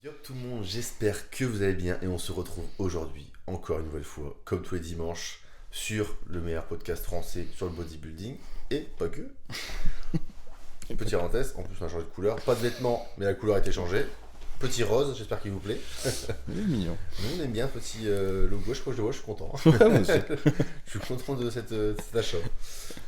Yo tout le monde, j'espère que vous allez bien et on se retrouve aujourd'hui, encore une nouvelle fois, comme tous les dimanches, sur le meilleur podcast français sur le bodybuilding et pas que. Petite parenthèse, en plus on a changé de couleur, pas de vêtements mais la couleur a été changée. Petit rose, j'espère qu'il vous plaît. Il est mignon. Nous on aime bien petit logo, je crois que je le vois, je suis content. Ouais, moi aussi. Je suis content de cet achat.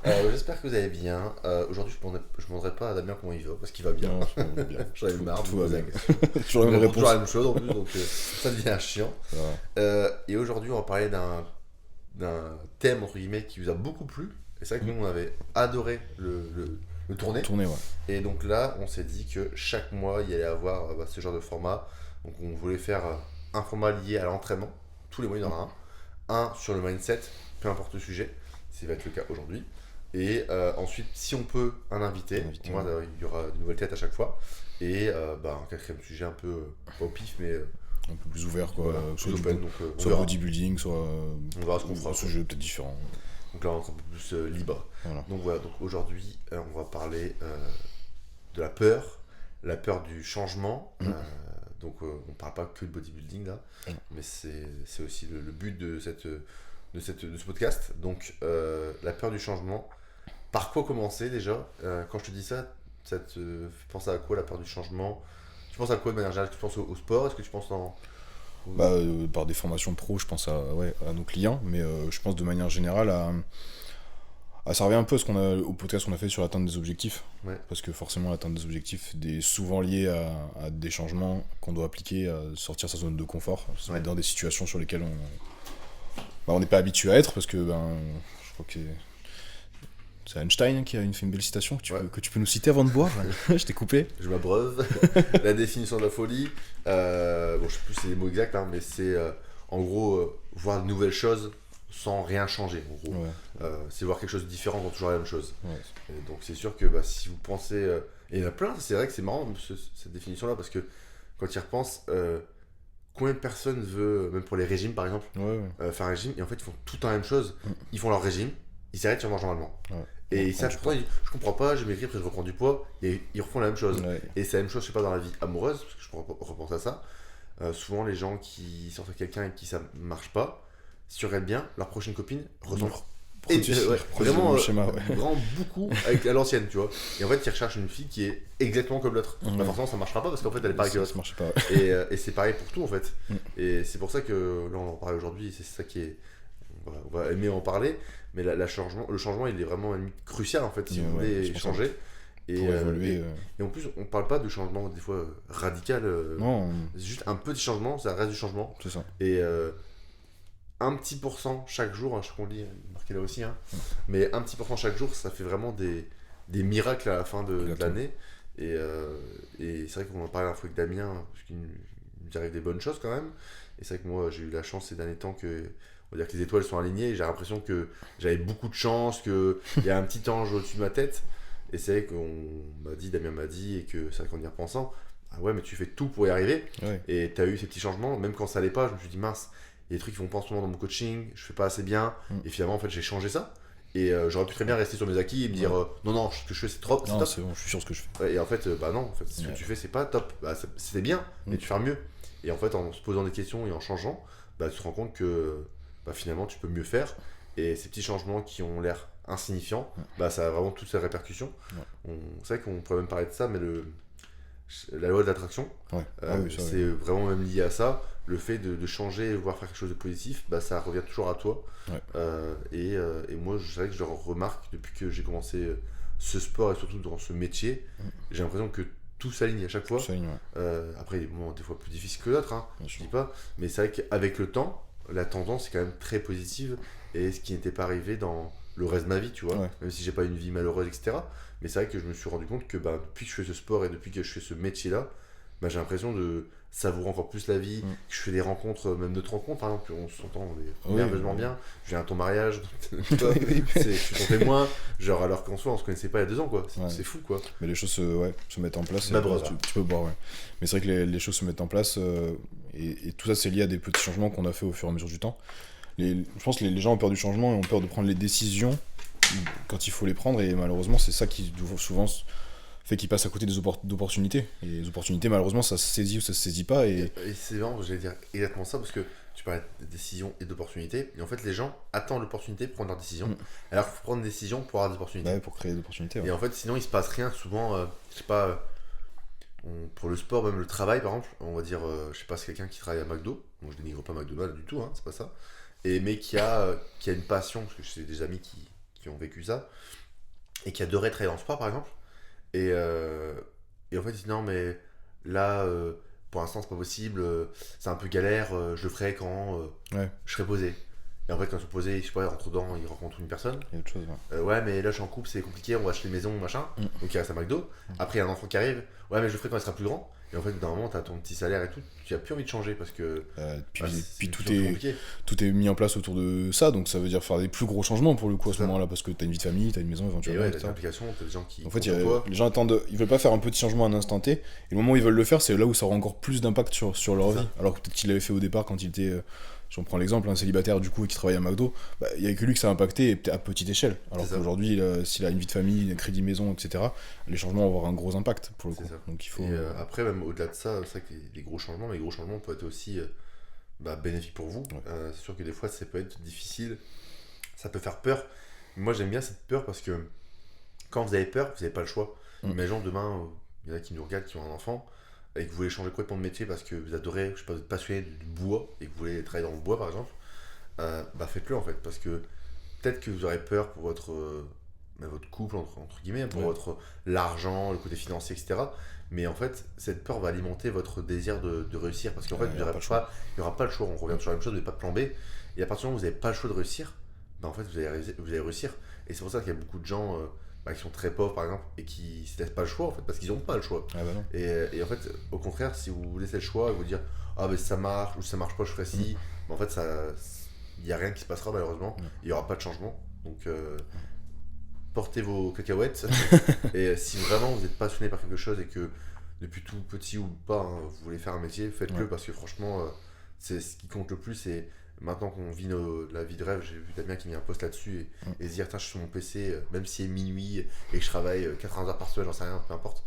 J'espère que vous allez bien. Aujourd'hui je ne demanderai pas à Damien comment il va, parce qu'il va bien. Non, tout va bien. J'en ai marre de Tout me va poser la bien. question. Toujours la On même répond toujours réponse. la même chose en plus, donc ça devient chiant. Ça va. Et aujourd'hui, on va parler d'un thème entre guillemets qui vous a beaucoup plu. Et c'est vrai que nous, on avait adoré le tourner. Tourner, ouais. Et donc là, on s'est dit que chaque mois, il y allait avoir ce genre de format. Donc on voulait faire un format lié à l'entraînement. Tous les mois, il y en aura un. Un sur le mindset, peu importe le sujet. Ça va être le cas aujourd'hui. Et ensuite, si on peut, un invité. Moi, il y aura de nouvelles têtes à chaque fois. Et un quatrième sujet un peu, pas au pif, mais Un peu plus ouvert, quoi. voilà, soit plus du open. Donc on soit verra. bodybuilding, soit. On verra ce qu'on fera. Un sujet peut-être différent. Donc là, on est un peu plus libre. Voilà. Donc voilà, donc aujourd'hui, on va parler de la peur du changement. Donc on ne parle pas que de bodybuilding là, mais c'est aussi le but de ce podcast. Donc la peur du changement. Par quoi commencer déjà Quand je te dis ça te fait penser à quoi la peur du changement? Tu penses à quoi de manière générale? Est-ce que tu penses au sport? Est-ce que tu penses Par des formations pro, je pense à nos clients, mais je pense de manière générale ça revient un peu à au podcast qu'on a fait sur l'atteinte des objectifs. Ouais. Parce que forcément, l'atteinte des objectifs est souvent liée à des changements qu'on doit appliquer, à sortir sa zone de confort, se mettre dans des situations sur lesquelles on n'est pas habitué à être, parce que je crois que c'est Einstein qui a fait une belle citation que tu peux nous citer avant de boire. Je t'ai coupé. Je m'abreuve. La définition de la folie. Je sais plus si c'est les mots exacts, mais c'est en gros voir de nouvelles choses sans rien changer. En gros, c'est voir quelque chose de différent quand toujours la même chose. Ouais. Et donc c'est sûr que si vous pensez, et il y en a plein. C'est vrai que c'est marrant cette définition-là parce que quand il repense, combien de personnes veut, même pour les régimes par exemple, faire un régime et en fait ils font tout le temps la même chose. Ils font leur régime, ils s'arrêtent, ils mangent normalement. Et ça, je comprends pas, j'ai maigri, après je reprends du poids, et ils refont la même chose. Et c'est la même chose, je sais pas, dans la vie amoureuse, parce que je repense à ça. Souvent, les gens qui sortent avec quelqu'un et qui ça marche pas, si tu regardes bien, leur prochaine copine ressemble vraiment, vraiment beaucoup à l'ancienne, tu vois. Et en fait, ils recherchent une fille qui est exactement comme l'autre. Forcément, ça marchera pas parce qu'en fait, elle est pareille que l'autre. Ça marche pas. Et c'est pareil pour tout en fait. Et c'est pour ça que là, on en parle aujourd'hui, c'est ça qui est. On va aimer en parler, mais le changement il est vraiment crucial en fait si vous voulez changer. Et, évoluer, et en plus, on parle pas de changement des fois radical. Non. C'est juste un petit changement, ça reste du changement. C'est ça. Et un petit pourcent chaque jour, je crois qu'on lit, marqué là aussi, mais un petit pourcent chaque jour, ça fait vraiment des miracles à la fin de l'année. Et c'est vrai qu'on en parlait la fois avec Damien, parce qu'il nous arrive des bonnes choses quand même. Et c'est vrai que moi, j'ai eu la chance ces derniers temps on va dire que les étoiles sont alignées et j'ai l'impression que j'avais beaucoup de chance, qu'il y a un petit ange au-dessus de ma tête. Et c'est vrai Damien m'a dit, et que c'est vrai qu'en y repensant, ah ouais, mais tu fais tout pour y arriver. Et tu as eu ces petits changements, même quand ça allait pas, je me suis dit mince, il y a des trucs qui vont pas en ce moment dans mon coaching, je fais pas assez bien. Et finalement, en fait, j'ai changé ça. Et j'aurais pu très bien rester sur mes acquis et me dire non, ce que je fais c'est trop. Non, c'est bon, je suis sûr ce que je fais. Et en fait, non, en fait, ce que tu fais c'est pas top. C'était bien, mais tu fais mieux. Et en fait, en se posant des questions et en changeant, tu te rends compte que finalement tu peux mieux faire. Et ces petits changements qui ont l'air insignifiants, ça a vraiment toutes ces répercussions. C'est vrai qu'on pourrait même parler de ça, mais la loi de l'attraction, c'est vraiment même lié à ça. Le fait de changer, voire faire quelque chose de positif, ça revient toujours à toi. Et moi, c'est vrai que je le remarque depuis que j'ai commencé ce sport et surtout dans ce métier, j'ai l'impression que tout s'aligne à chaque fois. Après, il y a des moments des fois plus difficiles que d'autres, je dis pas, mais c'est vrai qu'avec le temps, la tendance est quand même très positive et ce qui n'était pas arrivé dans le reste de ma vie, tu vois, même si j'ai pas une vie malheureuse, etc. Mais c'est vrai que je me suis rendu compte que depuis que je fais ce sport et depuis que je fais ce métier-là, j'ai l'impression de savourer encore plus la vie, que je fais des rencontres, même notre rencontre, par exemple, on s'entend merveilleusement bien, je viens à ton mariage, je suis ton témoin, genre alors qu'en soi on se connaissait pas il y a 2 ans, quoi. C'est fou, quoi. Mais les choses se mettent en place, tu peux boire, mais c'est vrai que les choses se mettent en place, et tout ça c'est lié à des petits changements qu'on a fait au fur et à mesure du temps. Je pense que les gens ont peur du changement et ont peur de prendre les décisions quand il faut les prendre, et malheureusement c'est ça qui souvent fait qu'ils passent à côté d'opportunités. Et les opportunités, malheureusement, ça se saisit ou ça se saisit pas. Et c'est vraiment, j'allais dire exactement ça, parce que tu parlais de décision et d'opportunité, et en fait, les gens attendent l'opportunité pour prendre leur décision, alors qu'il faut prendre une décision pour avoir des opportunités. Ouais, pour créer des opportunités. Ouais. Et en fait, sinon, il se passe rien. Souvent, je sais pas, pour le sport, même le travail, par exemple, on va dire, je sais pas, c'est quelqu'un qui travaille à McDo, donc je dénigre pas McDonald's du tout, hein, c'est pas ça, mais qui a une passion, parce que j'ai des amis qui ont vécu ça, et qui adorait travailler dans le sport, par exemple, et en fait, il dit non, mais là, pour l'instant, c'est pas possible, c'est un peu galère, je le ferai quand je serai posé. Et en fait, quand ils sont posés, je sais pas, ils rentrent dedans, ils rencontrent une personne. Il y a autre chose. Ouais, mais là, je suis en couple, c'est compliqué, on va acheter une maison, machin. Donc, il reste à McDo. Après, il y a un enfant qui arrive. Ouais, mais je le ferai quand il sera plus grand. Et en fait, d'un moment, t'as ton petit salaire et tout. Tu as plus envie de changer parce que. Puis tout est mis en place autour de ça. Donc, ça veut dire faire des plus gros changements pour le coup à ce moment-là. Parce que t'as une vie de famille, t'as une maison éventuellement. Et ouais, t'as une application, t'as des gens qui. En fait, les gens attendent. Ils veulent pas faire un petit changement à un instant T. Et le moment où ils veulent le faire, c'est là où ça aura encore plus d'impact sur leur vie. Alors que peut-être qu'ils l'avaient fait au départ quand il était. Si on prend l'exemple, un célibataire du coup qui travaille à McDo, il n'y a que lui que ça a impacté à petite échelle. Alors qu'aujourd'hui, s'il a une vie de famille, un crédit maison, etc., les changements vont avoir un gros impact pour le coup. Donc il faut. Et après, même au-delà de ça, c'est vrai que les gros changements, mais les gros changements peuvent être aussi bénéfiques pour vous. Ouais. C'est sûr que des fois, ça peut être difficile, ça peut faire peur. Moi, j'aime bien cette peur parce que quand vous avez peur, vous n'avez pas le choix. Imaginons demain, il y en a qui nous regardent, qui ont un enfant, et que vous voulez changer complètement de métier parce que vous adorez, je sais pas, vous êtes passionné du bois et que vous voulez travailler dans le bois par exemple, faites-le en fait, parce que peut-être que vous aurez peur pour votre couple entre guillemets, pour votre l'argent, le côté financier, etc. Mais en fait, cette peur va alimenter votre désir de réussir, parce qu'en fait, il n'y aura pas le choix, on revient sur la même chose, vous n'avez pas de plan B, et à partir du moment où vous n'avez pas le choix de réussir, en fait, vous allez réussir. Et c'est pour ça qu'il y a beaucoup de gens qui sont très pauvres par exemple et qui ne se laissent pas le choix en fait parce qu'ils n'ont pas le choix. Et en fait au contraire si vous laissez le choix et vous dire ah ben ça marche ou ça marche pas je ferai ci, mais en fait il n'y a rien qui se passera malheureusement, il n'y aura pas de changement. Donc portez vos cacahuètes et si vraiment vous êtes passionné par quelque chose et que depuis tout petit ou pas vous voulez faire un métier, faites-le parce que franchement c'est ce qui compte le plus. Et maintenant qu'on vit la vie de rêve, j'ai vu Damien qui met un post là-dessus et se dire je suis sur mon PC, même si c'est minuit et que je travaille 80 heures par semaine, j'en sais rien, peu importe,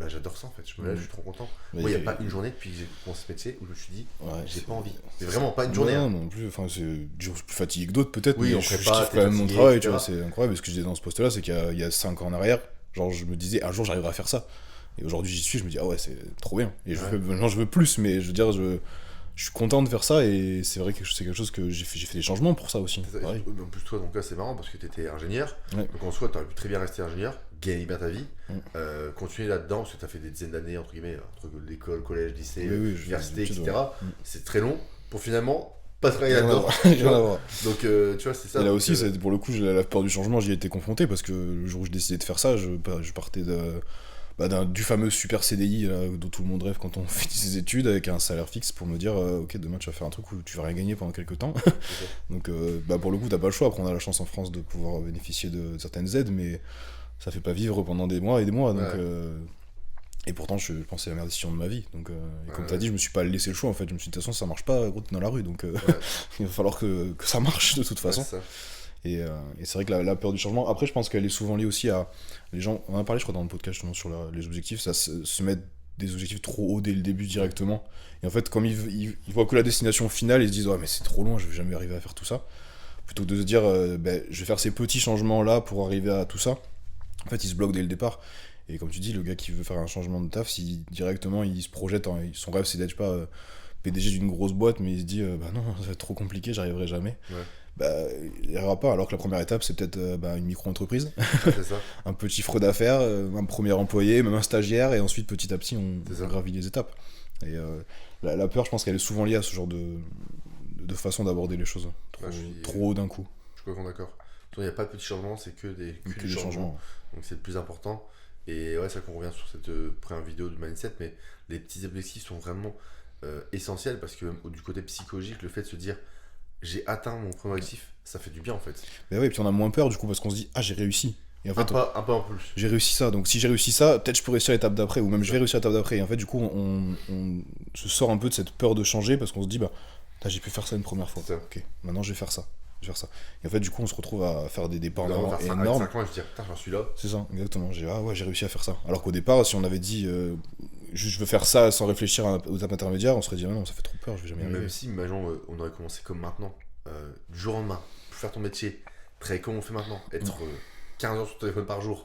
j'adore ça en fait, je suis trop content. Moi il n'y a pas une journée depuis que j'ai commencé ce métier où je me suis dit j'ai pas envie, c'est vraiment pas une journée. Non plus, enfin c'est des jours plus fatigué que d'autres peut-être, oui, mais je kiffe quand même mon travail, tu vois, c'est incroyable. Ce que je disais dans ce post là, c'est qu'il y a 5 ans en arrière, genre je me disais un jour j'arriverai à faire ça, et aujourd'hui j'y suis, je me dis ah ouais c'est trop bien, et maintenant je veux plus, mais je veux dire je suis content de faire ça et c'est vrai que c'est quelque chose que j'ai fait des changements pour ça aussi. En plus toi donc là c'est marrant parce que tu étais ingénieur, donc en soi tu aurais pu très bien rester ingénieur, gagner bien ta vie, continuer là-dedans parce que tu as fait des dizaines d'années entre guillemets, entre l'école, collège, lycée, université, etc. C'est très long pour finalement pas travailler là-dedans. Donc tu vois c'est ça. Et là aussi pour le coup la peur du changement j'y ai été confronté parce que le jour où je décidais de faire ça je partais du fameux super CDI dont tout le monde rêve quand on fait ses études avec un salaire fixe pour me dire ok demain tu vas faire un truc où tu vas rien gagner pendant quelques temps. Donc pour le coup t'as pas le choix. Après on a la chance en France de pouvoir bénéficier de certaines aides mais ça fait pas vivre pendant des mois et des mois donc, et pourtant je pense que c'est la meilleure décision de ma vie donc, et comme t'as dit je me suis pas laissé le choix en fait, je me suis dit de toute façon ça marche pas gros t'es dans la rue donc il va falloir que ça marche de toute façon. Et c'est vrai que la peur du changement, après je pense qu'elle est souvent liée aussi à les gens, on en a parlé je crois dans le podcast justement sur les objectifs, ça se mettre des objectifs trop hauts dès le début directement, et en fait comme ils voient que la destination finale ils se disent ouais mais c'est trop loin, je vais jamais arriver à faire tout ça, plutôt que de se dire je vais faire ces petits changements là pour arriver à tout ça. En fait ils se bloquent dès le départ, et comme tu dis le gars qui veut faire un changement de taf, si directement il se projette son rêve c'est d'être PDG d'une grosse boîte mais il se dit non ça va être trop compliqué, j'arriverai jamais, il n'y aura pas, alors que la première étape c'est peut-être une micro-entreprise, c'est ça. un petit chiffre d'affaires, un premier employé, même un stagiaire, et ensuite petit à petit on gravit les étapes. Et la peur je pense qu'elle est souvent liée à ce genre de façon d'aborder les choses trop haut d'un coup. Je suis complètement d'accord. Il n'y a pas de petits changements, c'est que des changements. Donc c'est le plus important. Et ouais, c'est vrai qu'on revient sur cette première vidéo de mindset, mais les petits objectifs sont vraiment essentiels parce que même du côté psychologique, le fait de se dire j'ai atteint mon premier objectif, ça fait du bien en fait. Mais oui, et puis on a moins peur du coup parce qu'on se dit j'ai réussi. Et en fait, un pas en plus. J'ai réussi ça, donc si j'ai réussi ça, peut-être je peux réussir l'étape d'après, ou même je vais réussir l'étape d'après. Et en fait, du coup, on se sort un peu de cette peur de changer parce qu'on se dit j'ai pu faire ça une première fois. Ok, maintenant je vais faire ça. je vais faire ça. Et en fait, du coup, on se retrouve à faire des départs Vraiment, vers énormes. 5 ans, je me dis, putain, j'en suis là. C'est ça, exactement. Ah ouais, j'ai réussi à faire ça. Alors qu'au départ, si on avait dit juste je veux faire ça sans réfléchir aux étapes intermédiaires, on serait dit ah non, ça fait trop peur, je vais jamais y arriver. Même si, imaginons, on aurait commencé comme maintenant, du jour au lendemain, pour faire ton métier, travailler comme on fait maintenant, être 15 heures sur ton téléphone par jour,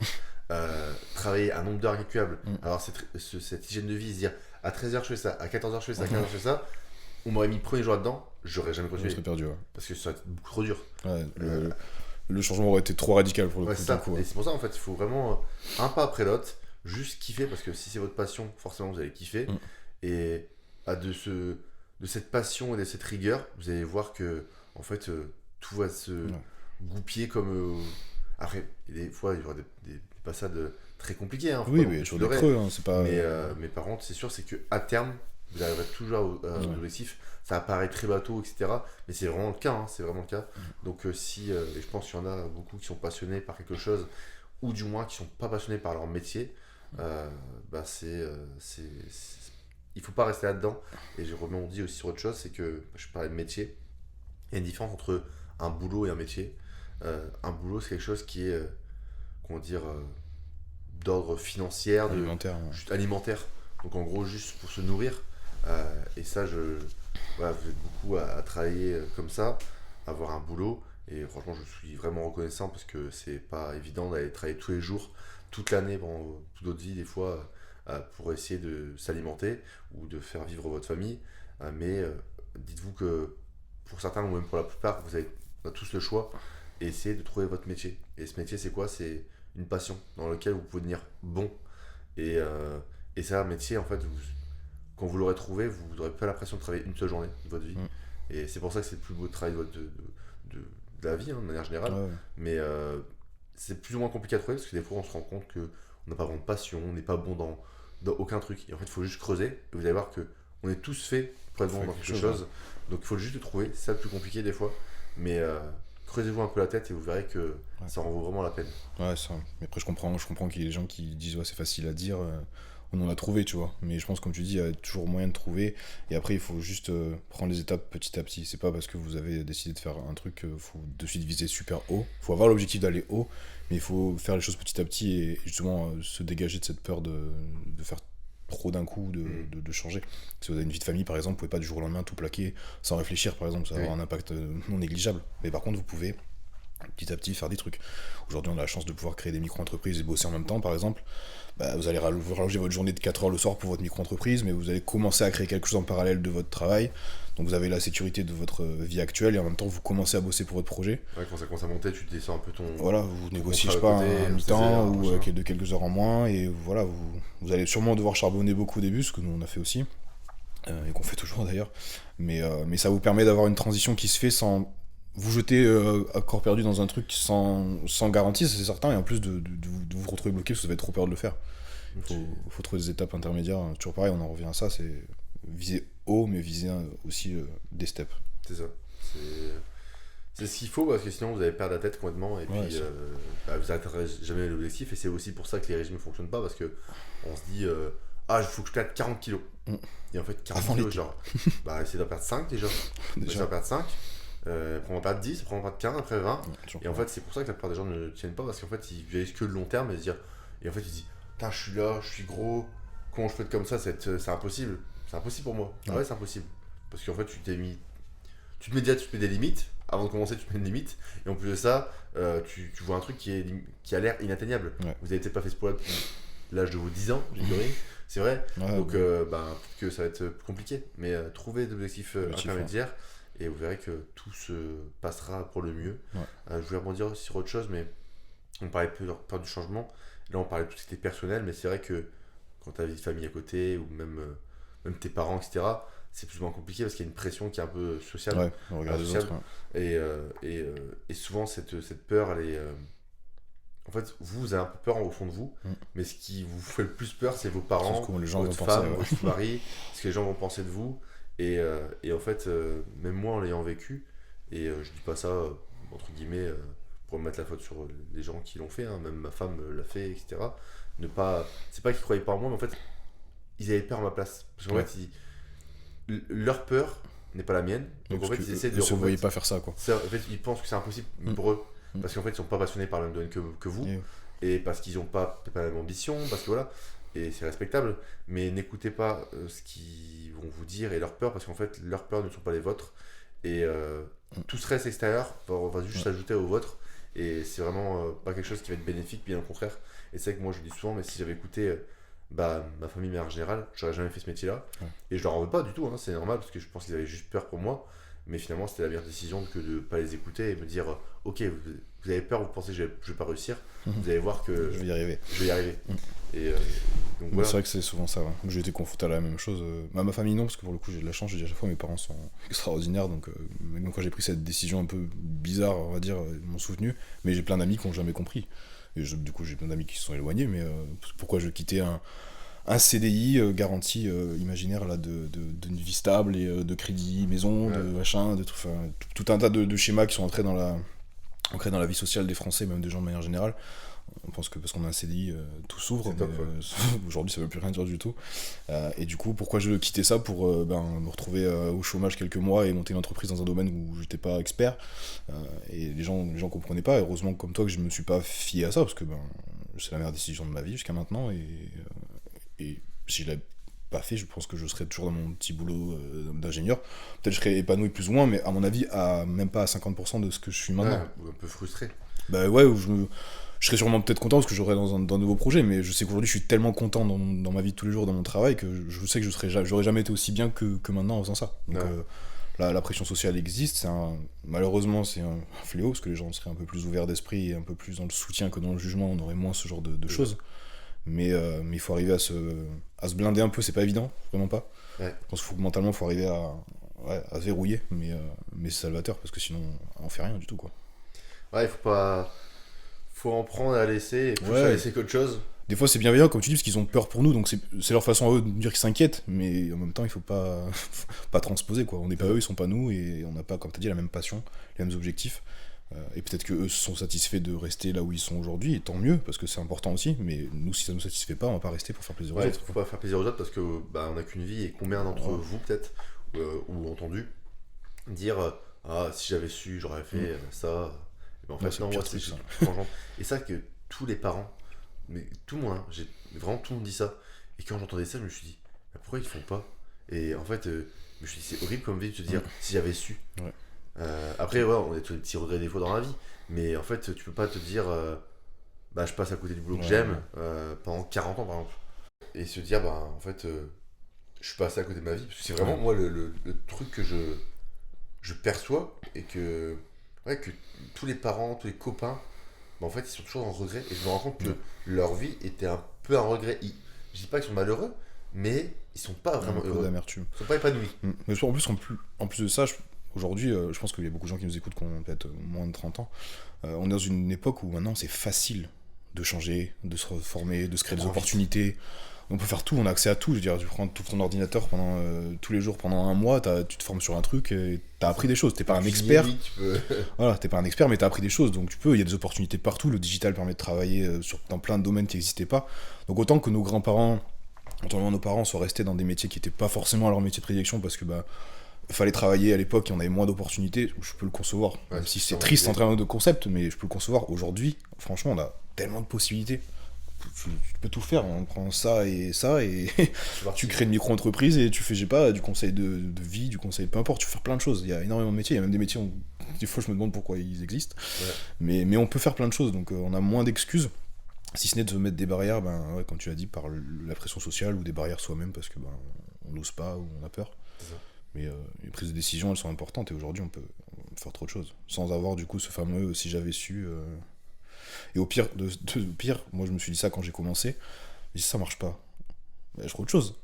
travailler un nombre d'heures incalculable, avoir cette hygiène de vie, se dire à 13h je fais ça, à 14h je fais ça, à 15h je fais ça, on m'aurait mis le premier jour là-dedans, j'aurais jamais Je continué. serais perdu, ouais. Parce que ça aurait été beaucoup trop dur. Ouais, le changement aurait été trop radical pour le coup. C'est ça. Et c'est pour ça en fait, il faut vraiment un pas après l'autre, juste kiffer, parce que si c'est votre passion, forcément vous allez kiffer. Et de cette passion et de cette rigueur, vous allez voir que en fait tout va se goupiller comme. Après, des fois il y aura des passades très compliquées. Hein, oui, mais toujours des creux, hein, c'est pas. Mais par contre, c'est sûr, c'est qu'à terme, vous arriverez toujours à l'objectif. Ça apparaît très bateau, etc. Mais c'est vraiment le cas, hein, c'est vraiment le cas. Donc et je pense qu'il y en a beaucoup qui sont passionnés par quelque chose, ou du moins qui sont pas passionnés par leur métier, il faut pas rester là-dedans. Et je rebondis aussi sur autre chose, c'est que je parlais de métier. Il y a une différence entre un boulot et un métier. Un boulot, c'est quelque chose qui est, comment dire, d'ordre financier, juste alimentaire. Donc en gros, juste pour se nourrir. Et ça, vous êtes beaucoup à travailler comme ça, avoir un boulot. Et franchement, je suis vraiment reconnaissant parce que c'est pas évident d'aller travailler tous les jours, toute l'année, pendant toute votre vie, des fois, pour essayer de s'alimenter ou de faire vivre votre famille. Mais dites-vous que pour certains, ou même pour la plupart, on a tous le choix et essayez de trouver votre métier. Et ce métier, c'est quoi? C'est une passion dans laquelle vous pouvez devenir bon. Et c'est un métier, en fait, quand vous l'aurez trouvé, vous n'aurez pas l'impression de travailler une seule journée de votre vie. Et c'est pour ça que c'est le plus beau travail de la vie, hein, de manière générale. Mais c'est plus ou moins compliqué à trouver parce que des fois, on se rend compte qu'on n'a pas vraiment de passion, on n'est pas bon dans aucun truc. Et en fait, il faut juste creuser. Et vous allez voir qu'on est tous faits pour être bon dans quelque chose. Donc, il faut juste le trouver. C'est ça le plus compliqué des fois. Mais creusez-vous un peu la tête et vous verrez que ça en vaut vraiment la peine. Ouais, ça. Mais après, je comprends qu'il y ait des gens qui disent c'est facile à dire. On en a trouvé, tu vois. Mais je pense, comme tu dis, il y a toujours moyen de trouver. Et après, il faut juste prendre les étapes petit à petit. C'est pas parce que vous avez décidé de faire un truc qu'il faut de suite viser super haut. Il faut avoir l'objectif d'aller haut, mais il faut faire les choses petit à petit et justement se dégager de cette peur de faire trop d'un coup, de changer. Si vous avez une vie de famille, par exemple, vous pouvez pas du jour au lendemain tout plaquer sans réfléchir, par exemple. Ça va avoir un impact non négligeable. Mais par contre, vous pouvez petit à petit faire des trucs. Aujourd'hui, on a la chance de pouvoir créer des micro-entreprises et bosser en même temps, par exemple. Vous allez rallonger votre journée de 4 heures le soir pour votre micro-entreprise, mais vous allez commencer à créer quelque chose en parallèle de votre travail. Donc vous avez la sécurité de votre vie actuelle et en même temps vous commencez à bosser pour votre projet. Ouais, quand ça commence à monter, tu descends un peu ton. Voilà, vous négociez, je sais pas, un mi-temps ou de quelques heures en moins, et voilà, vous allez sûrement devoir charbonner beaucoup au début, ce que nous on a fait aussi, et qu'on fait toujours d'ailleurs. Mais ça vous permet d'avoir une transition qui se fait sans vous jeter à corps perdu dans un truc sans garantie, c'est certain, et en plus de vous retrouver bloqué parce que vous avez trop peur de le faire. Il faut trouver des étapes intermédiaires, toujours pareil, on en revient à ça, c'est viser haut, mais viser aussi des steps. C'est ça. C'est ce qu'il faut parce que sinon vous allez perdre la tête complètement et puis vous n'atteindrez jamais l'objectif. Et c'est aussi pour ça que les régimes ne fonctionnent pas parce que on se dit il faut que je perde 40 kilos. Et en fait, 40 kilos, genre, essayez d'en perdre 5 déjà. Essayez d'en perdre 5. Après on va perdre 10, après on va perdre 15, après 20. Et en fait, c'est pour ça que la plupart des gens ne tiennent pas parce qu'en fait, ils visualisent que le long terme et se dire. Et en fait, ils se disent putain, je suis là, je suis gros, comment je peux être comme ça, c'est impossible. C'est impossible pour moi. Ouais, c'est impossible. Parce qu'en fait, tu te mets des limites. Avant de commencer, tu te mets une limite. Et en plus de ça, tu vois un truc qui a l'air inatteignable. Vous avez peut-être pas fait ce poids depuis l'âge de vos 10 ans, j'ai rigolé. C'est vrai. Donc, peut-être que ça va être compliqué. Mais trouvez des objectifs intermédiaires et vous verrez que tout se passera pour le mieux. Je voulais rebondir aussi sur autre chose, mais on parlait peur du changement. Là, on parlait de tout ce qui était personnel, mais c'est vrai que quand tu as vie de famille à côté, ou même tes parents, etc., c'est plus ou moins compliqué parce qu'il y a une pression qui est un peu sociale. Ouais, on regarde les autres. Et souvent, cette peur, elle est. En fait, vous avez un peu peur au fond de vous, mais ce qui vous fait le plus peur, c'est vos parents, votre femme, votre mari, ce que les gens vont penser de vous. Et en fait, même moi, en l'ayant vécu, et je dis pas ça, entre guillemets, pour mettre la faute sur les gens qui l'ont fait, hein, même ma femme l'a fait, etc. C'est pas qu'ils croyaient pas en moi, mais en fait, ils avaient peur à ma place. Parce qu'en fait, leur peur, n'est pas la mienne. Donc en fait, ils essaient de se voyaient pas faire ça, quoi. En fait, ils pensent que c'est impossible pour eux. Parce qu'en fait, ils sont pas passionnés par le même domaine que vous. Et parce qu'ils ont pas la même ambition. Parce que voilà. Et c'est respectable. Mais n'écoutez pas ce qu'ils vont vous dire et leurs peurs. Parce qu'en fait, leurs peurs ne sont pas les vôtres. Et tout stress extérieur va juste s'ajouter au vôtre. Et c'est vraiment pas quelque chose qui va être bénéfique, bien au contraire. Et c'est vrai que moi, je dis souvent, mais si j'avais écouté ma famille, mais en général, j'aurais jamais fait ce métier-là. Et je leur en veux pas du tout, hein, c'est normal, parce que je pense qu'ils avaient juste peur pour moi. Mais finalement, c'était la meilleure décision que de pas les écouter et me dire ok, vous avez peur, vous pensez que je vais pas réussir, vous allez voir que je vais y arriver. Et donc voilà. C'est vrai que c'est souvent ça. J'ai été confronté à la même chose. Ma famille, non, parce que pour le coup, j'ai de la chance. Je dis à chaque fois, mes parents sont extraordinaires. Donc, même quand j'ai pris cette décision un peu bizarre, on va dire, ils m'ont soutenu. Mais j'ai plein d'amis qui n'ont jamais compris. Et du coup, j'ai plein d'amis qui se sont éloignés. Mais pourquoi je quittais un CDI garantie imaginaire là, d'une vie stable et de crédit maison, de machin, tout un tas de schémas qui sont ancrés dans la vie sociale des Français, même des gens de manière générale. On pense que parce qu'on a un CDI, tout s'ouvre. Aujourd'hui, ça ne veut plus rien dire du tout. Et du coup, pourquoi je quittais ça pour me retrouver au chômage quelques mois et monter une entreprise dans un domaine où j'étais pas expert. Et les gens comprenaient pas. Heureusement, comme toi, que je me suis pas fié à ça, parce que c'est la meilleure décision de ma vie jusqu'à maintenant. Et si je l'avais pas fait, je pense que je serais toujours dans mon petit boulot d'ingénieur. Peut-être que je serais épanoui plus ou moins, mais à mon avis, même pas à 50% de ce que je suis maintenant. Ou un peu frustré. Bah ouais, je serais sûrement peut-être content parce que j'aurais dans un nouveau projet, mais je sais qu'aujourd'hui je suis tellement content dans ma vie de tous les jours, dans mon travail, que je sais que j'aurais jamais été aussi bien que maintenant en faisant ça. Donc la pression sociale existe, malheureusement c'est un fléau, parce que les gens seraient un peu plus ouverts d'esprit et un peu plus dans le soutien que dans le jugement, on aurait moins ce genre de choses. Mais il faut arriver à se blinder un peu, c'est pas évident, vraiment pas. Je pense qu'il faut mentalement, il faut arriver à se verrouiller, mais c'est salvateur, parce que sinon on fait rien du tout, quoi. Ouais, faut en prendre à laisser, et plus à laisser qu'autre chose. Des fois c'est bienveillant comme tu dis, parce qu'ils ont peur pour nous, donc c'est leur façon à eux de nous dire qu'ils s'inquiètent, mais en même temps il faut pas transposer, quoi. On n'est pas eux, ils sont pas nous, et on n'a pas, comme tu as dit, la même passion, les mêmes objectifs. Et peut-être qu'eux sont satisfaits de rester là où ils sont aujourd'hui, et tant mieux, parce que c'est important aussi, mais nous, si ça nous satisfait pas, on va pas rester pour faire plaisir aux autres. Faut pas faire plaisir aux autres, parce que on n'a qu'une vie, et combien d'entre vous, peut-être, ou entendu, dire si j'avais su, j'aurais fait ça. Et en fait, non, moi, c'est franchement. Et ça, que tous les parents, mais tout le monde, vraiment tout le monde dit ça. Et quand j'entendais ça, je me suis dit, mais pourquoi ils le font pas? Et en fait, je me suis dit, c'est horrible comme vie de se dire, si j'avais su. Après, on a tous des petits regrets des fois dans la vie, mais en fait, tu peux pas te dire, je passe à côté du boulot que j'aime pendant 40 ans, par exemple. Et se dire, en fait, je suis passé à côté de ma vie, parce que c'est vraiment, moi, le truc que je perçois, et que tous les parents, tous les copains, en fait, ils sont toujours en regret, et je me rends compte que leur vie était un peu un regret. Je dis pas qu'ils sont malheureux, mais ils sont pas vraiment heureux. D'amertume. Ils sont pas épanouis. Mais en plus de ça, aujourd'hui, je pense qu'il y a beaucoup de gens qui nous écoutent qui ont peut-être moins de 30 ans. On est dans une époque où maintenant c'est facile de changer, de se reformer, de se créer des opportunités. On peut faire tout, on a accès à tout. Je veux dire, tu prends tout ton ordinateur tous les jours pendant un mois, tu te formes sur un truc et t'as appris des choses. T'es pas un expert. Voilà, t'es pas un expert, mais t'as appris des choses. Donc il y a des opportunités partout. Le digital permet de travailler dans plein de domaines qui n'existaient pas. Donc autant que nos grands-parents, autant que nos parents soient restés dans des métiers qui n'étaient pas forcément leur métier de prédilection parce que fallait travailler à l'époque et on avait moins d'opportunités, je peux le concevoir. Même si c'est triste en termes de concept, mais je peux le concevoir. Aujourd'hui, franchement, on a tellement de possibilités. Tu peux tout faire, on prend ça et tu crées une micro-entreprise et tu fais, du conseil de vie, du conseil, peu importe, tu peux faire plein de choses. Il y a énormément de métiers, il y a même des métiers où des fois je me demande pourquoi ils existent. Mais on peut faire plein de choses, donc on a moins d'excuses, si ce n'est de se mettre des barrières, comme tu l'as dit, par la pression sociale ou des barrières soi-même parce que on n'ose pas ou on a peur. Mais les prises de décision, elles sont importantes et aujourd'hui on peut faire trop de choses sans avoir du coup ce fameux si j'avais su. Et au pire, moi je me suis dit ça quand j'ai commencé, je me dit ça marche pas, je ferai autre chose.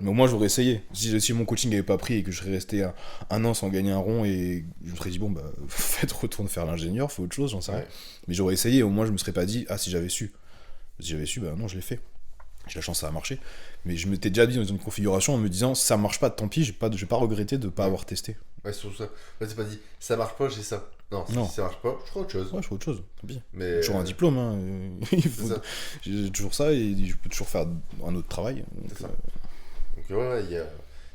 Mais au moins j'aurais essayé. Si mon coaching n'avait pas pris et que je serais resté un an sans gagner un rond et je me serais dit retourne faire l'ingénieur, fais autre chose, j'en sais rien. Mais j'aurais essayé, au moins je me serais pas dit si j'avais su. Si j'avais su, non, je l'ai fait. J'ai la chance, ça a marché. Mais je m'étais déjà dit dans une configuration en me disant si ça marche pas, tant pis, je vais pas regretter de pas avoir testé. Ouais, c'est surtout ça. Là, c'est pas dit ça marche pas, j'ai ça. Non, si ça marche pas, je ferai autre chose. Ouais, je ferai autre chose, tant pis. Mais j'ai toujours un diplôme, j'ai toujours ça et je peux toujours faire un autre travail. Donc, c'est ça. Donc,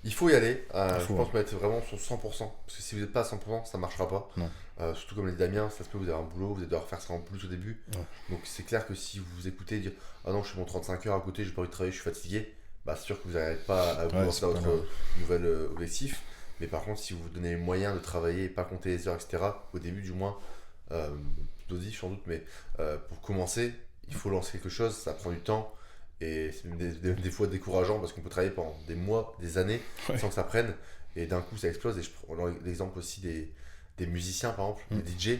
il Il faut y aller, Il je faut, pense mettre vraiment sur 100%, parce que si vous n'êtes pas à 100%, ça marchera pas. Non. Surtout comme l'a dit Damien, ça se peut, vous avez un boulot, vous allez devoir faire ça en plus au début. Ouais. Donc c'est clair que si vous écoutez dire ah non, je suis mon 35 heures à côté, j'ai pas envie de travailler, je suis fatigué, bah c'est sûr que vous n'arrivez pas à vouloir c'est faire pas votre mal. nouvel objectif. Mais par contre, si vous vous donnez les moyens de travailler, pas compter les heures, etc., au début du moins, dosif sans doute, mais pour commencer, il faut lancer quelque chose, ça prend du temps. Et c'est même des fois décourageant parce qu'on peut travailler pendant des mois, des années sans que ça prenne. Et d'un coup ça explose. Et je prends l'exemple aussi des musiciens par exemple, des DJ,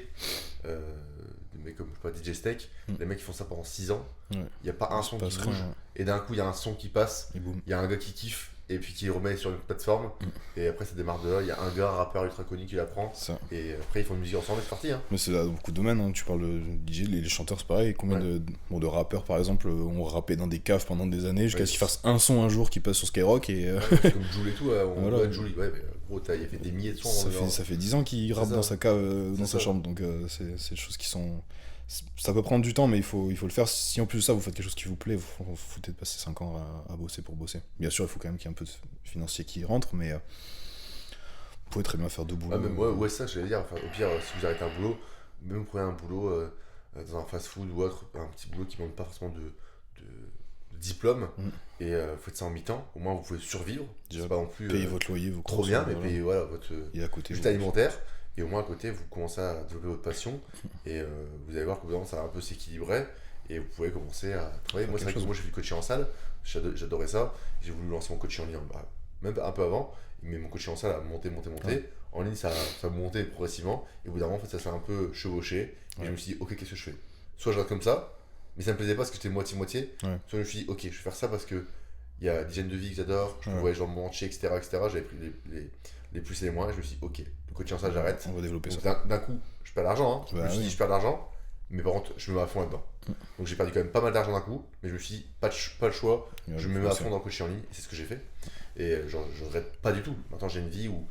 des mecs comme je sais pas, DJ Steak, les mecs qui font ça pendant 6 ans. Il n'y a pas un son qui bouge. Et d'un coup il y a un son qui passe, il y a un gars qui kiffe et puis qui remet sur une plateforme. Et après ça démarre de là, il y a un gars, un rappeur ultra connu qui l'apprend. Et après ils font une musique ensemble et c'est parti. Mais c'est là dans beaucoup de domaines, hein. Tu parles de DJ, les chanteurs c'est pareil. Combien de rappeurs par exemple ont rappé dans des caves pendant des années jusqu'à ce qu'ils fassent un son un jour qui passe sur Skyrock et comme Jul et tout, on doit Jul, mais gros il a fait des milliers de sons. Ça fait 10 ans qu'il rappe dans sa cave, dans sa chambre, donc c'est des choses qui sont... Ça peut prendre du temps, mais il faut le faire. Si en plus de ça vous faites quelque chose qui vous plaît, vous foutez de passer 5 ans à bosser pour bosser. Bien sûr il faut quand même qu'il y ait un peu de financier qui rentre, mais vous pouvez très bien faire 2 boulots. Même moi, ça j'allais dire, enfin, au pire si vous arrêtez un boulot, même vous prenez un boulot dans un fast food ou autre, un petit boulot qui ne demande pas forcément de diplôme, et vous faites ça en mi-temps, au moins vous pouvez survivre. C'est pas non plus payer votre loyer, vos trop bien, mais payer votre à côté, juste alimentaire. Et au moins à côté, vous commencez à développer votre passion et vous allez voir que ça va un peu s'équilibrer et vous pouvez commencer à travailler. Moi, c'est vrai que moi, j'ai fait le coaching en salle, j'adorais ça. J'ai voulu lancer mon coaching en ligne, même un peu avant, mais mon coaching en salle a monté. En ligne, ça a monté progressivement et au bout d'un moment, en fait, ça s'est un peu chevauché. Et je me suis dit, ok, qu'est-ce que je fais? Soit je reste comme ça, mais ça me plaisait pas parce que j'étais moitié-moitié. Soit je me suis dit, ok, je vais faire ça parce que il y a l'hygiène de vie que j'adore, je peux voyager dans le monde entier, etc. J'avais pris les plus et les moins, et je me suis dit, ok, le coaching en salle, j'arrête. On va développer donc, ça. D'un coup, je perds de l'argent, je me suis dit, je perds de l'argent, mais par contre, je me mets à fond là-dedans. Donc j'ai perdu quand même pas mal d'argent d'un coup, mais je me suis dit, pas le choix, je me mets à fond dans le coaching en ligne, et c'est ce que j'ai fait. Et je regrette pas du tout. Maintenant, j'ai une vie où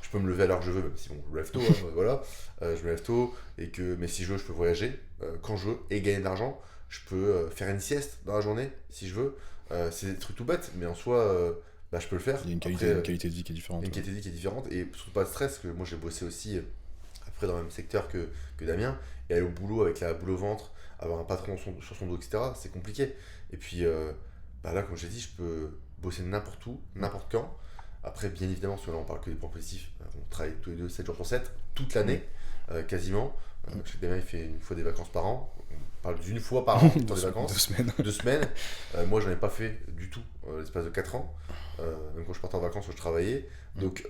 je peux me lever à l'heure que je veux, même si bon, je me lève tôt, voilà, je me lève tôt, mais si je veux, je peux voyager quand je veux et gagner de l'argent. Je peux faire une sieste dans la journée si je veux. C'est des trucs tout bêtes, mais en soi, je peux le faire. Il y a une qualité de vie qui est différente. Une qualité de vie qui est différente et surtout pas de stress, parce que moi j'ai bossé aussi après dans le même secteur que Damien, et aller au boulot avec la boule au ventre, avoir un patron sur son dos, etc., c'est compliqué. Et puis là, comme j'ai dit, je peux bosser n'importe où, n'importe quand. Après, bien évidemment, parce que là on parle que des points positifs, on travaille tous les deux 7 jours sur 7, toute l'année, quasiment. Parce que Damien il fait une fois des vacances par an. On parle d'une fois par an dans des vacances. 2 semaines. Moi, j'en ai pas fait du tout l'espace de 4 ans. Même quand je partais en vacances, je travaillais. Donc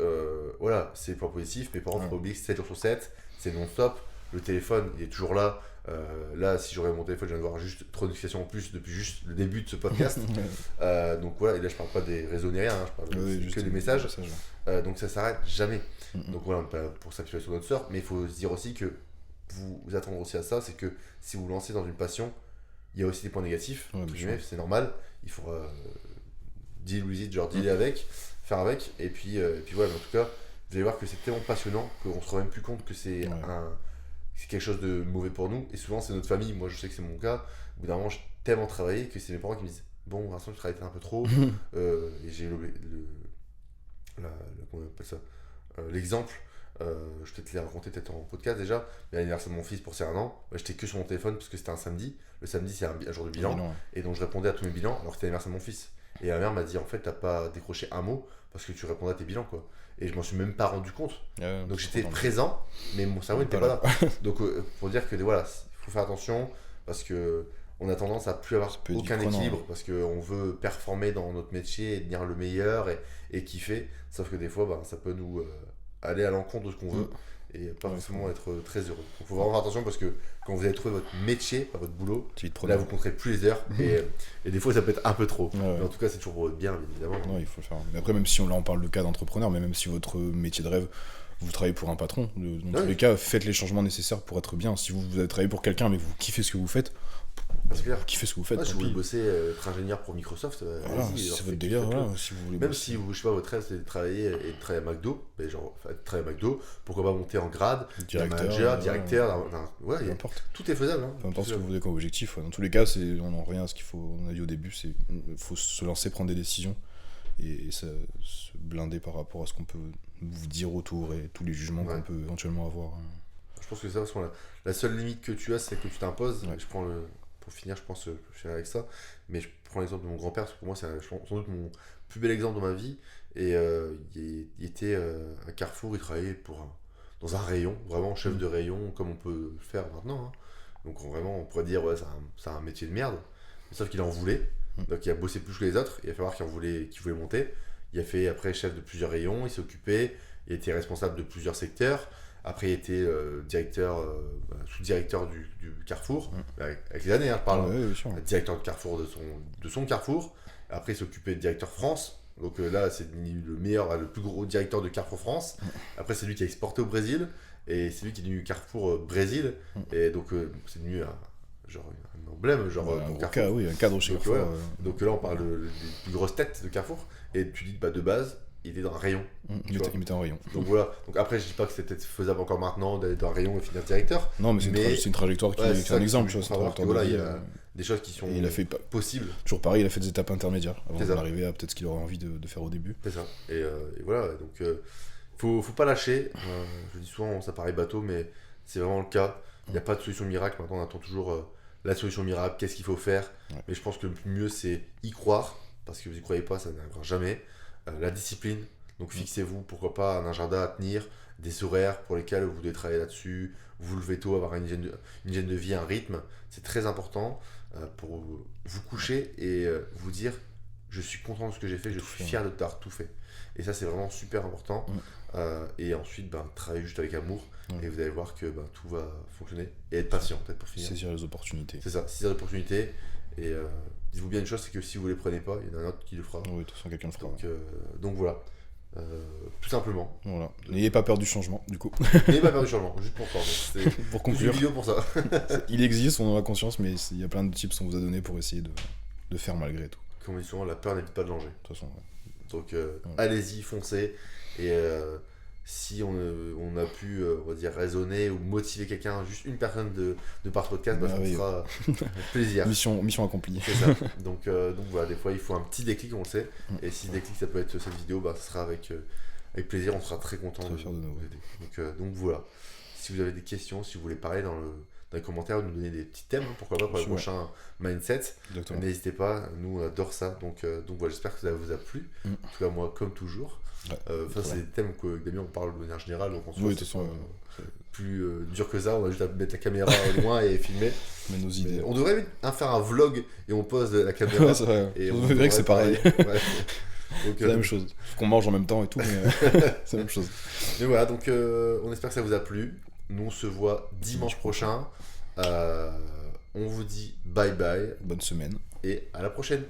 voilà, c'est le point positif. Mais par contre, il faut pas oublier que 7 jours sur 7, c'est non-stop. Le téléphone, il est toujours là. Là, si j'aurais mon téléphone, je viens de voir juste trop de notifications en plus depuis juste le début de ce podcast. Donc voilà, et là, je parle pas des réseaux ni rien, je parle que des messages. Donc ça s'arrête jamais. Donc voilà, pour s'appuyer sur notre sort. Mais il faut se dire aussi que vous attendre aussi à ça, c'est que si vous vous lancez dans une passion, il y a aussi des points négatifs, c'est normal, il faudra dealer avec, faire avec, et puis voilà, en tout cas, vous allez voir que c'est tellement passionnant qu'on se rend même plus compte que c'est quelque chose de mauvais pour nous, et souvent c'est notre famille. Moi je sais que c'est mon cas, au bout d'un moment j'ai tellement travaillé que c'est mes parents qui me disent bon Vincent tu travailles un peu trop, et j'ai comment on appelle ça, l'exemple. Je vais te les raconter peut-être en podcast déjà, mais l'anniversaire de mon fils pour ses 1 an, j'étais que sur mon téléphone parce que c'était un samedi. Le samedi c'est un jour de bilan, et donc je répondais à tous mes bilans alors que c'était l'anniversaire de mon fils. Et la mère m'a dit en fait t'as pas décroché un mot parce que tu répondais à tes bilans quoi. Et je m'en suis même pas rendu compte. Donc j'étais présent, mais mon cerveau n'était pas là. Donc pour dire que voilà, il faut faire attention parce que on a tendance à plus avoir aucun équilibre parce qu'on veut performer dans notre métier et devenir le meilleur et kiffer. Sauf que des fois ça peut nous aller à l'encontre de ce qu'on veut et pas forcément être très heureux. Donc il faut vraiment faire attention parce que quand vous allez trouver votre métier, pas votre boulot, là vous compterez plus les heures et des fois ça peut être un peu trop. Mais en tout cas c'est toujours pour votre bien évidemment. Non, il faut le faire. Mais après même si là on parle de cas d'entrepreneur, mais même si votre métier de rêve, vous travaillez pour un patron, dans tous les cas faites les changements nécessaires pour être bien. Si vous avez travaillé pour quelqu'un mais que vous kiffez ce que vous faites, kiffez ce que vous faites. Si vous voulez bosser, être ingénieur pour Microsoft, c'est votre délire. Si vous voulez même si je sais pas, votre rêve c'est de travailler à McDo, travailler à McDo, pourquoi pas monter en grade, directeur, n'importe. Tout est faisable. Peu importe ce que vous voulez comme objectif. Dans tous les cas, on a dit au début, c'est faut se lancer, prendre des décisions et se blinder par rapport à ce qu'on peut vous dire autour et tous les jugements qu'on peut éventuellement avoir. Je pense que c'est ça, parce que la seule limite que tu as, c'est que tu t'imposes. Ouais. Pour finir, je pense, je finirai avec ça, mais je prends l'exemple de mon grand-père, parce que pour moi, c'est sans doute mon plus bel exemple dans ma vie. Et il était à Carrefour, il travaillait dans un rayon, vraiment chef de rayon, comme on peut le faire maintenant. Hein. Donc vraiment, on pourrait dire, ouais, c'est un métier de merde, mais sauf qu'il en voulait. Donc il a bossé plus que les autres, il a fait voir qu'il voulait monter. Il a fait après chef de plusieurs rayons, il s'est occupé, il était responsable de plusieurs secteurs. Après, il était sous-directeur du Carrefour, avec les années, hein, je parle. Ouais, sûr. Directeur de Carrefour de son Carrefour. Après, il s'occupait de directeur France. Donc là, c'est devenu le plus gros directeur de Carrefour France. Après, c'est lui qui a exporté au Brésil. Et c'est lui qui est devenu Carrefour Brésil. Et donc, c'est devenu un emblème, un cadre chez Carrefour. Donc là, on parle des plus grosses têtes de Carrefour. Et tu dis, de base, il était dans un rayon. Il mettait un rayon. Donc voilà. Donc après, je dis pas que c'était faisable encore maintenant d'aller dans un rayon et finir directeur. Non, mais c'est une trajectoire qui est un exemple. Voilà, il y a des choses qui sont possibles. Toujours pareil, il a fait des étapes intermédiaires avant d'arriver à peut-être ce qu'il aurait envie de faire au début. C'est ça. Et voilà. Donc faut pas lâcher. Je dis souvent, ça paraît bateau, mais c'est vraiment le cas. Il n'y a pas de solution miracle. Maintenant, on attend toujours la solution miracle. Qu'est-ce qu'il faut faire? Mais je pense que le mieux, c'est y croire. Parce que vous n'y croyez pas, ça n'arrivera jamais. La discipline, donc fixez-vous, pourquoi pas un agenda à tenir, des horaires pour lesquels vous devez travailler là-dessus, vous levez tôt, avoir une hygiène de vie, un rythme, c'est très important pour vous coucher et vous dire je suis content de ce que j'ai fait, je suis fier d'avoir tout fait. Et ça c'est vraiment super important. Et ensuite travailler juste avec amour et vous allez voir que tout va fonctionner et être patient peut-être pour finir. Saisir les opportunités. C'est ça, saisir les opportunités et dites-vous bien une chose, c'est que si vous les prenez pas, il y en a un autre qui le fera. Oui, de toute façon, quelqu'un le fera. Donc voilà, tout simplement. Voilà. N'ayez pas peur du changement, du coup. N'ayez pas peur du changement, juste pour ça. C'est pour conclure. Une vidéo pour ça. Il existe, on en a conscience, mais il y a plein de tips qu'on vous a donnés pour essayer de faire malgré tout. Comme on dit souvent, la peur n'évite pas de danger. De toute façon, Donc allez-y, foncez. Et si on a pu, on va dire, raisonner ou motiver quelqu'un, juste une personne de par ce podcast, ça me fera plaisir. Mission accomplie. C'est ça. Donc voilà, des fois il faut un petit déclic, on le sait. Et si ce déclic ça peut être cette vidéo, ça sera avec plaisir, on sera très content de vous aider. Donc voilà. Si vous avez des questions, si vous voulez parler dans les commentaires ou nous donner des petits thèmes, pourquoi pas pour le prochain mindset, n'hésitez pas, nous on adore ça. Donc voilà, j'espère que ça vous a plu. En tout cas moi comme toujours. C'est des thèmes que Damien on parle de manière générale, donc en soi c'est plus dur que ça, on va juste mettre la caméra loin et filmer. Mais nos idées. On devrait faire un vlog et on pose la caméra. C'est vrai. Et on verrait que c'est pareil. C'est la même chose. Faut qu'on mange en même temps et tout, mais c'est la même chose. Mais voilà, donc on espère que ça vous a plu. Nous on se voit dimanche prochain. On vous dit bye bye. Bonne semaine. Et à la prochaine.